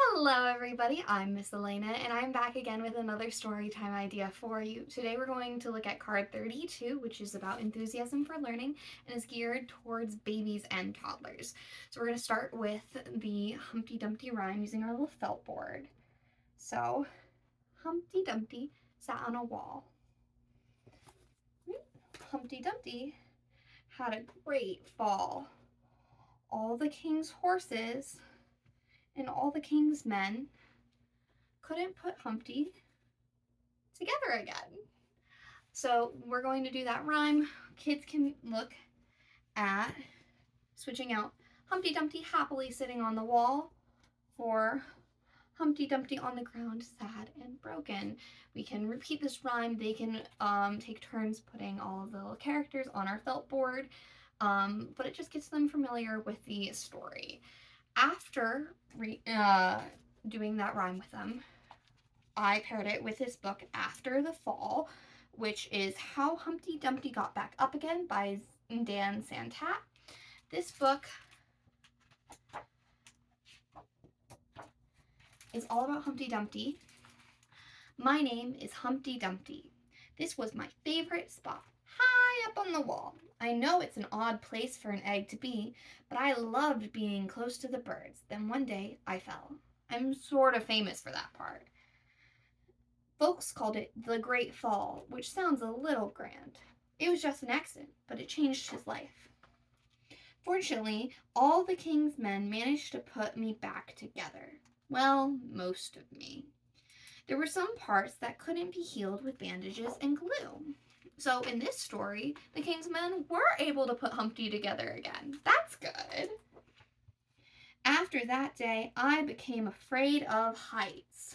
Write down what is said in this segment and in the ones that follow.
Hello everybody, I'm Miss Alayna and I'm back again with another story time idea for you. Today we're going to look at card 32, which is about enthusiasm for learning and is geared towards babies and toddlers. So we're going to start with the Humpty Dumpty rhyme using our little felt board. So, Humpty Dumpty sat on a wall. Humpty Dumpty had a great fall. All the king's horses and all the king's men couldn't put Humpty together again. So we're going to do that rhyme. Kids can look at switching out Humpty Dumpty happily sitting on the wall for Humpty Dumpty on the ground, sad and broken. We can repeat this rhyme. They can take turns putting all of the little characters on our felt board, but it just gets them familiar with the story. After doing that rhyme with them, I paired it with his book After the Fall, which is How Humpty Dumpty Got Back Up Again by Dan Santat. This book is all about Humpty Dumpty. My name is Humpty Dumpty. This was my favorite spot, high up on the wall. I know it's an odd place for an egg to be, but I loved being close to the birds. Then one day I fell. I'm sort of famous for that part. Folks called it the Great Fall, which sounds a little grand. It was just an accident, but it changed his life. Fortunately, all the king's men managed to put me back together. Well, most of me. There were some parts that couldn't be healed with bandages and glue. So in this story, the king's men were able to put Humpty together again. That's good. After that day, I became afraid of heights.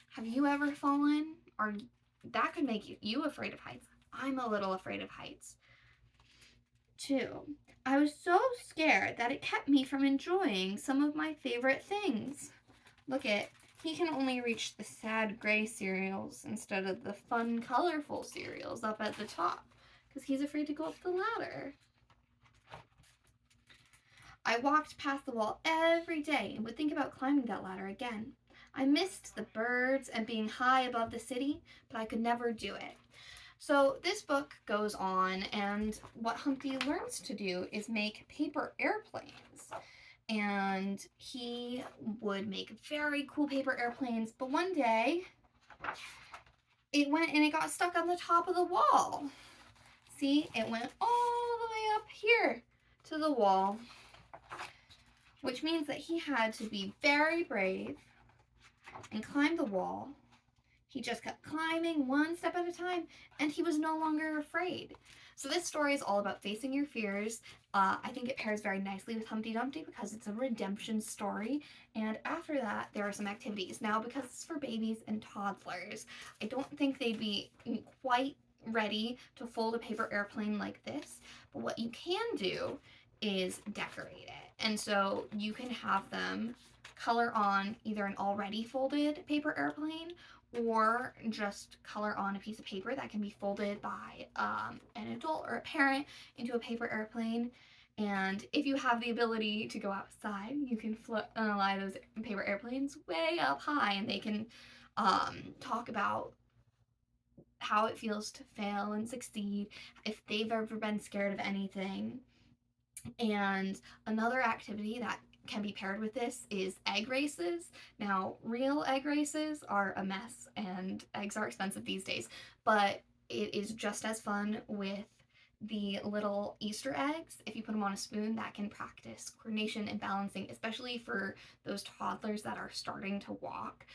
Have you ever fallen? Or that could make you afraid of heights. I'm a little afraid of heights. Too. I was so scared that it kept me from enjoying some of my favorite things. Look at, he can only reach the sad gray cereals instead of the fun colorful cereals up at the top because he's afraid to go up the ladder. I walked past the wall every day and would think about climbing that ladder again. I missed the birds and being high above the city, but I could never do it. So this book goes on, and what Humpty learns to do is make paper airplanes. And he would make very cool paper airplanes, but one day it went and it got stuck on the top of the wall. See, it went all the way up here to the wall, which means that he had to be very brave and climb the wall. He just kept climbing one step at a time, and he was no longer afraid. So this story is all about facing your fears. I think it pairs very nicely with Humpty Dumpty because it's a redemption story. And after that, there are some activities. Now, because it's for babies and toddlers, I don't think they'd be quite ready to fold a paper airplane like this. But what you can do is decorate it. And so you can have them color on either an already folded paper airplane or just color on a piece of paper that can be folded by an adult or a parent into a paper airplane. And if you have the ability to go outside, you can fly those paper airplanes way up high, and they can talk about how it feels to fail and succeed, if they've ever been scared of anything. And another activity that can be paired with this is egg races. Now, real egg races are a mess and eggs are expensive these days, but it is just as fun with the little Easter eggs. If you put them on a spoon, that can practice coordination and balancing, especially for those toddlers that are starting to walk.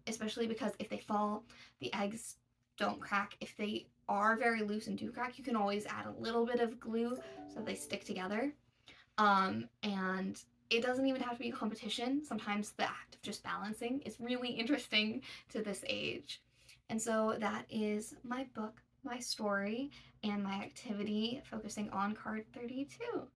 Especially because if they fall, the eggs don't crack. If they are very loose and do crack, you can always add a little bit of glue so they stick together. And it doesn't even have to be a competition. Sometimes the act of just balancing is really interesting to this age. And so that is my book, my story, and my activity focusing on card 32.